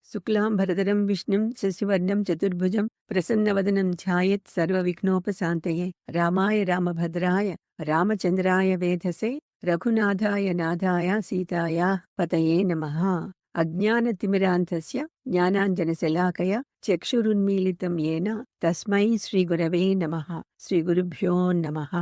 శుక్లాంబరధరం విష్ణుం శశివర్ణం చతుర్భుజం ప్రసన్నవదనం ధ్యాయేత్ సర్వవిఘ్నోపశాంతయే. రామాయ రామభద్రాయ రామచంద్రాయ వేధసే రఘునాథాయ నాథాయ సీతాయాః పతయే నమః. అజ్ఞానతిమిరాంధస్య జ్ఞానాంజనశలాకయ చక్షురున్మీలితం యేన తస్మై శ్రీగురవే నమః. శ్రీగురుభ్యో నమః.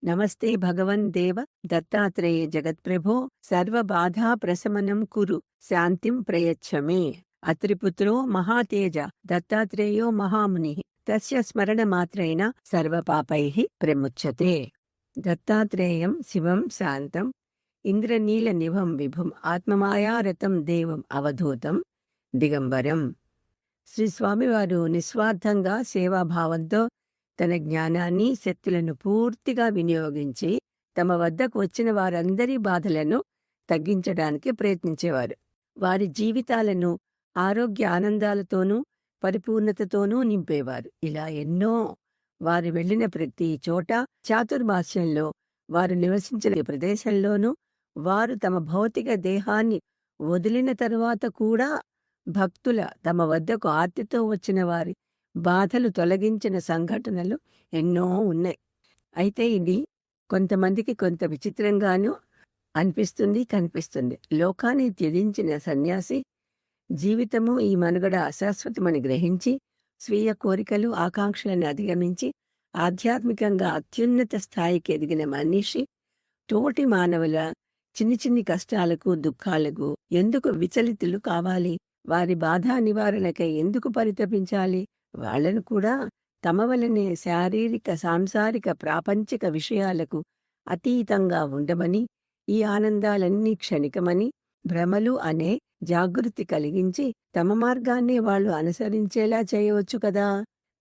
నమస్తే భగవన్ దేవ దత్తాత్రేయ జగత్ప్రభో సర్వబాధా ప్రశమనం కురు శాంతిం ప్రయచ్చ మే. అత్రిపుత్రో మహాతేజ దత్తాత్రేయో మహామునిః తస్య స్మరణమాత్రేణ సర్వపాపైః ప్రముచ్యతే. దత్తాత్రేయం శివం శాంతం ఇంద్రనీలనిభం విభుం ఆత్మమాయారతం దేవం అవధూతం దిగంబరం. శ్రీ స్వామివారు నిస్వార్థంగా సేవాభావంతో తన జ్ఞానాన్ని శక్తులను పూర్తిగా వినియోగించి తమ వద్దకు వచ్చిన వారందరి బాధలను తగ్గించడానికి ప్రయత్నించేవారు. వారి జీవితాలను ఆరోగ్య ఆనందాలతోనూ పరిపూర్ణతతోనూ నింపేవారు. ఇలా ఎన్నో వారు వెళ్లిన ప్రతి చోట చాతుర్మాస్యంలో వారు నివసించిన ప్రదేశంలోనూ వారు తమ భౌతిక దేహాన్ని వదిలిన తరువాత కూడా భక్తుల తమ వద్దకు ఆర్తితో వచ్చిన వారి బాధలు తొలగించిన సంఘటనలు ఎన్నో ఉన్నాయి. అయితే ఇది కొంతమందికి కొంత విచిత్రంగానూ అనిపిస్తుంది, కనిపిస్తుంది. లోకాన్ని త్యజించిన సన్యాసి జీవితము ఈ మనుగడ అశాశ్వతమని గ్రహించి స్వీయ కోరికలు ఆకాంక్షలను అధిగమించి ఆధ్యాత్మికంగా అత్యున్నత స్థాయికి ఎదిగిన మనిషి తోటి మానవుల చిన్ని చిన్ని కష్టాలకు దుఃఖాలకు ఎందుకు విచలితులు కావాలి? వారి బాధా నివారణకై ఎందుకు పరితపించాలి? వాళ్లను కూడా తమ వలనే శారీరక సాంసారిక ప్రాపంచిక విషయాలకు అతీతంగా ఉండమని, ఈ ఆనందాలన్నీ క్షణికమని భ్రమలు అనే జాగృతి కలిగించి తమ మార్గాన్ని వాళ్ళు అనుసరించేలా చేయవచ్చు కదా.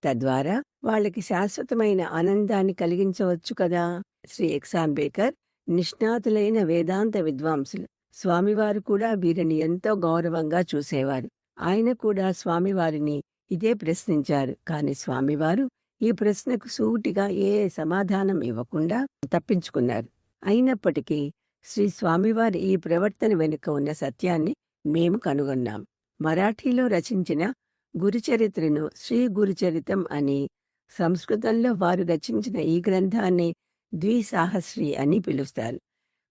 తద్వారా వాళ్ళకి శాశ్వతమైన ఆనందాన్ని కలిగించవచ్చు కదా. శ్రీ ఎక్సాంబేకర్ నిష్ణాతులైన వేదాంత విద్వాంసులు. స్వామివారు కూడా వీరిని ఎంతో గౌరవంగా చూసేవారు. ఆయన కూడా స్వామివారిని ఇదే ప్రశ్నించారు. కాని స్వామివారు ఈ ప్రశ్నకు సూటిగా ఏ సమాధానం ఇవ్వకుండా తప్పించుకున్నారు. అయినప్పటికీ శ్రీ స్వామివారి ఈ ప్రవర్తన వెనుక ఉన్న సత్యాన్ని మేము కనుగొన్నాం. మరాఠీలో రచించిన గురుచరిత్రను శ్రీ గురుచరితం అని, సంస్కృతంలో వారు రచించిన ఈ గ్రంథాన్ని ద్విసాహస్రి అని పిలుస్తారు.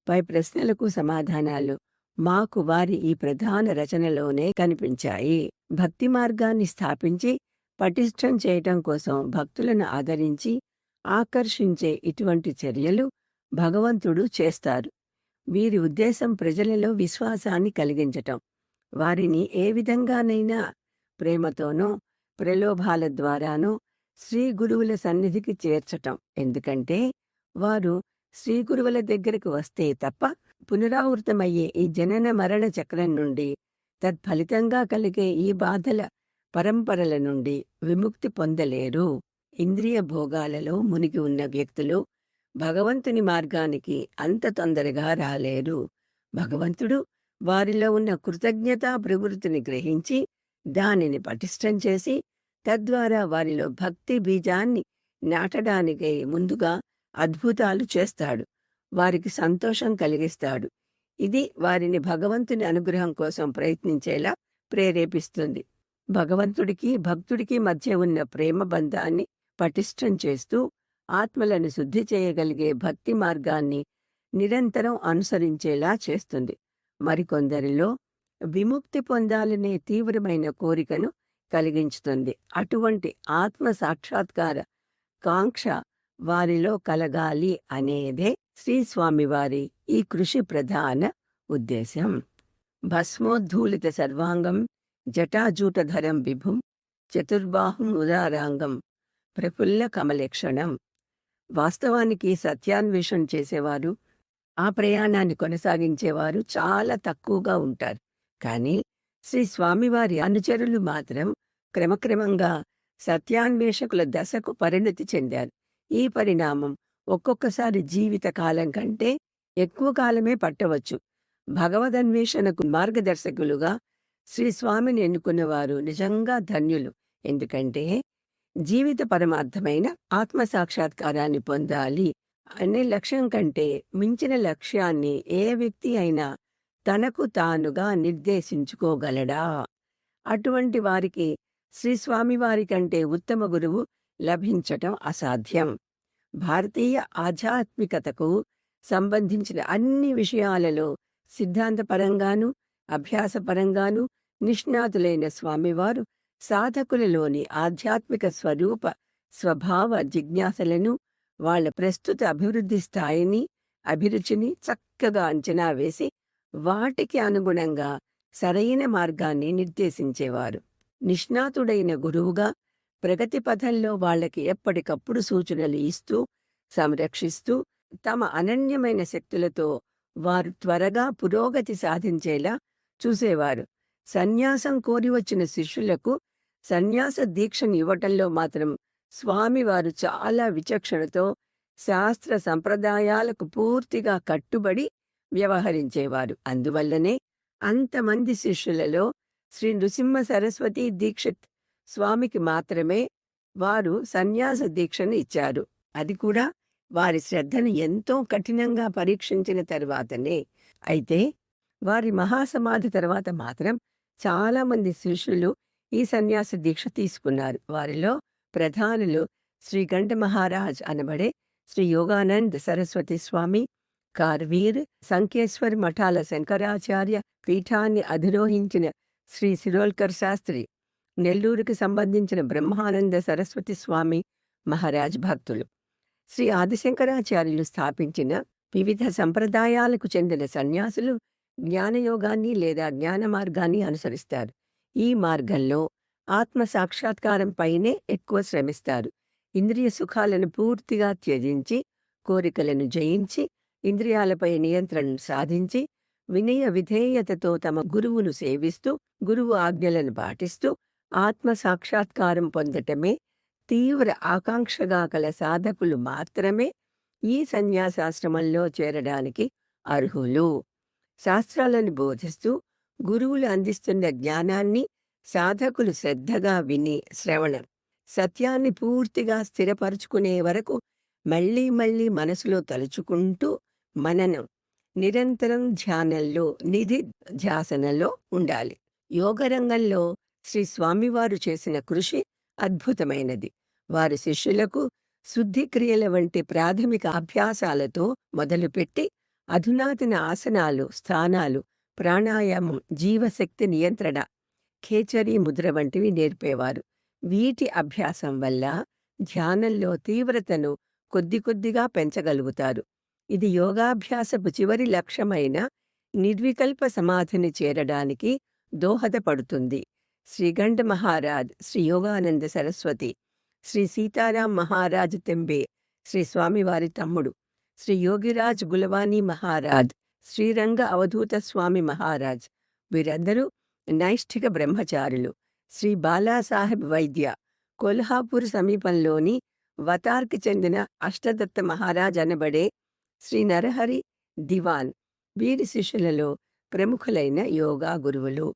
పై ప్రశ్నలకు సమాధానాలు మాకు వారి ఈ ప్రధాన రచనలోనే కనిపించాయి. భక్తి మార్గాన్ని స్థాపించి పటిష్టం చేయటం కోసం భక్తులను ఆదరించి ఆకర్షించే ఇటువంటి చర్యలు భగవంతుడు చేస్తారు. వీరి ఉద్దేశం ప్రజలలో విశ్వాసాన్ని కలిగించటం, వారిని ఏ విధంగానైనా ప్రేమతోనో ప్రలోభాల ద్వారానో శ్రీ గురువుల సన్నిధికి చేర్చటం. ఎందుకంటే వారు శ్రీ గురువుల దగ్గరకు వస్తే తప్ప పునరావృతమయ్యే ఈ జనన మరణ చక్రం నుండి, తత్ఫలితంగా కలిగే ఈ బాధల పరంపరల నుండి విముక్తి పొందలేరు. ఇంద్రియ భోగాలలో మునిగి ఉన్న వ్యక్తులు భగవంతుని మార్గానికి అంత తొందరగా రాలేరు. భగవంతుడు వారిలో ఉన్న కృతజ్ఞతా ప్రవృత్తిని గ్రహించి దానిని పటిష్టం చేసి తద్వారా వారిలో భక్తి బీజాన్ని నాటడానికై ముందుగా అద్భుతాలు చేస్తాడు. వారికి సంతోషం కలిగిస్తాడు. ఇది వారిని భగవంతుని అనుగ్రహం కోసం ప్రయత్నించేలా ప్రేరేపిస్తుంది. భగవంతుడికి భక్తుడికి మధ్య ఉన్న ప్రేమ బంధాన్ని పటిష్టం చేస్తూ ఆత్మలను శుద్ధి చేయగలిగే భక్తి మార్గాన్ని నిరంతరం అనుసరించేలా చేస్తుంది. మరికొందరిలో విముక్తి పొందాలనే తీవ్రమైన కోరికను కలిగించుతుంది. అటువంటి ఆత్మ సాక్షాత్కార కాంక్ష వారిలో కలగాలి అనేదే శ్రీ స్వామివారి ఈ కృషి ప్రధాన ఉద్దేశం. భస్మోద్ధూలిత సర్వాంగం జటాజూటధరం విభుం చతుర్బాహుం ఉదారాంగం ప్రఫుల్ల కమలక్షణం. వాస్తవానికి సత్యాన్వేషణ చేసేవారు, ఆ ప్రయాణాన్ని కొనసాగించేవారు చాలా తక్కువగా ఉంటారు. కానీ శ్రీ స్వామివారి అనుచరులు మాత్రం క్రమక్రమంగా సత్యాన్వేషకుల దశకు పరిణతి చెందారు. ఈ పరిణామం ఒక్కొక్కసారి జీవిత కాలం కంటే ఎక్కువ కాలమే పట్టవచ్చు. భగవదన్వేషణకు మార్గదర్శకులుగా శ్రీ స్వామిని ఎన్నుకున్నవారు నిజంగా ధన్యులు. ఎందుకంటే జీవిత పరమార్థమైన ఆత్మసాక్షాత్కారాన్ని పొందాలి అనే లక్ష్యం కంటే మించిన లక్ష్యాన్ని ఏ వ్యక్తి అయినా తనకు తానుగా నిర్దేశించుకోగలడా? అటువంటి వారికి శ్రీ స్వామివారి కంటే ఉత్తమ గురువు లభించటం అసాధ్యం. భారతీయ ఆధ్యాత్మికతకు సంబంధించిన అన్ని విషయాలలో సిద్ధాంతపరంగాను, అభ్యాసపరంగాను నిష్ణాతులైన స్వామివారు సాధకులలోని ఆధ్యాత్మిక స్వరూప, స్వభావ జిజ్ఞాసలను, వాళ్ళ ప్రస్తుత అభివృద్ధి స్థాయిని, అభిరుచిని చక్కగా అంచనా వేసి వాటికి అనుగుణంగా సరైన మార్గాన్ని నిర్దేశించేవారు. నిష్ణాతుడైన గురువుగా ప్రగతి పథంలో వాళ్ళకి ఎప్పటికప్పుడు సూచనలు ఇస్తూ, సంరక్షిస్తూ, తమ అనన్యమైన శక్తులతో వారు త్వరగా పురోగతి సాధించేలా చూసేవారు. సన్యాసం కోరి వచ్చిన శిష్యులకు సన్యాస దీక్షను ఇవ్వటంలో మాత్రం స్వామివారు చాలా విచక్షణతో శాస్త్ర సంప్రదాయాలకు పూర్తిగా కట్టుబడి వ్యవహరించేవారు. అందువల్లనే అంతమంది శిష్యులలో శ్రీ నృసింహ సరస్వతి దీక్షిత్ స్వామికి మాత్రమే వారు సన్యాస దీక్షను ఇచ్చారు. అది కూడా వారి శ్రద్ధను ఎంతో కఠినంగా పరీక్షించిన తర్వాతనే. అయితే వారి మహాసమాధి తర్వాత మాత్రం చాలామంది శిష్యులు ఈ సన్యాస దీక్ష తీసుకున్నారు. వారిలో ప్రధానులు శ్రీకంఠ మహారాజ్ అనబడే శ్రీ యోగానంద్ సరస్వతి స్వామి, కార్వీర్, సంకేశ్వర్ మఠాల శంకరాచార్య పీఠాన్ని అధిరోహించిన శ్రీ సిరోల్కర్ శాస్త్రి, నెల్లూరుకి సంబంధించిన బ్రహ్మానంద సరస్వతి స్వామి మహారాజ్ భక్తులు. శ్రీ ఆదిశంకరాచార్యులు స్థాపించిన వివిధ సంప్రదాయాలకు చెందిన సన్యాసులు జ్ఞానయోగాన్ని లేదా జ్ఞాన మార్గాన్ని అనుసరిస్తారు. ఈ మార్గంలో ఆత్మ సాక్షాత్కారంపైనే ఎక్కువ శ్రమిస్తారు. ఇంద్రియ సుఖాలను పూర్తిగా త్యజించి, కోరికలను జయించి, ఇంద్రియాలపై నియంత్రణను సాధించి, వినయ విధేయతతో తమ గురువును సేవిస్తూ, గురువు ఆజ్ఞలను పాటిస్తూ ఆత్మ సాక్షాత్కారం పొందటమే తీవ్ర ఆకాంక్షగా కల సాధకులు మాత్రమే ఈ సన్యాసాశ్రమంలో చేరడానికి అర్హులు. శాస్త్రాలను బోధిస్తూ గురువులు అందిస్తున్న జ్ఞానాన్ని సాధకులు శ్రద్ధగా విని శ్రవణం, సత్యాన్ని పూర్తిగా స్థిరపరుచుకునే వరకు మళ్ళీ మళ్ళీ మనసులో తలుచుకుంటూ మననం, నిరంతరం ధ్యానంలో, నిధి ధ్యాసనలో ఉండాలి. యోగరంగంలో శ్రీ స్వామివారు చేసిన కృషి అద్భుతమైనది. వారి శిష్యులకు శుద్ధిక్రియల వంటి ప్రాథమిక అభ్యాసాలతో మొదలుపెట్టి అధునాతన ఆసనాలు, స్థానాలు, ప్రాణాయామం, జీవశక్తి నియంత్రణ, ఖేచరీ ముద్ర వంటివి నేర్పేవారు. వీటి అభ్యాసం వల్ల ధ్యానంలో తీవ్రతను కొద్ది కొద్దిగా పెంచగలుగుతారు. ఇది యోగాభ్యాసపు చివరి లక్ష్యమైన నిర్వికల్ప సమాధిని చేరడానికి దోహదపడుతుంది. శ్రీగండ మహారాజ్, శ్రీ యోగానంద సరస్వతి, శ్రీ సీతారాం మహారాజ్ తెంబే, శ్రీ స్వామివారి తమ్ముడు, శ్రీ యోగిరాజ్ గులవానీ మహారాజ్, శ్రీరంగ అవధూత స్వామి మహారాజ్, వీరందరూ నైష్ఠిక బ్రహ్మచారులు. శ్రీ బాలాసాహెబ్ వైద్య, కొల్హాపూర్ సమీపంలోని వతార్కి చెందిన అష్టదత్త మహారాజ్ అనబడే శ్రీ నరహరి దివాన్ వీరి శిష్యులలో ప్రముఖులైన యోగా గురువులు.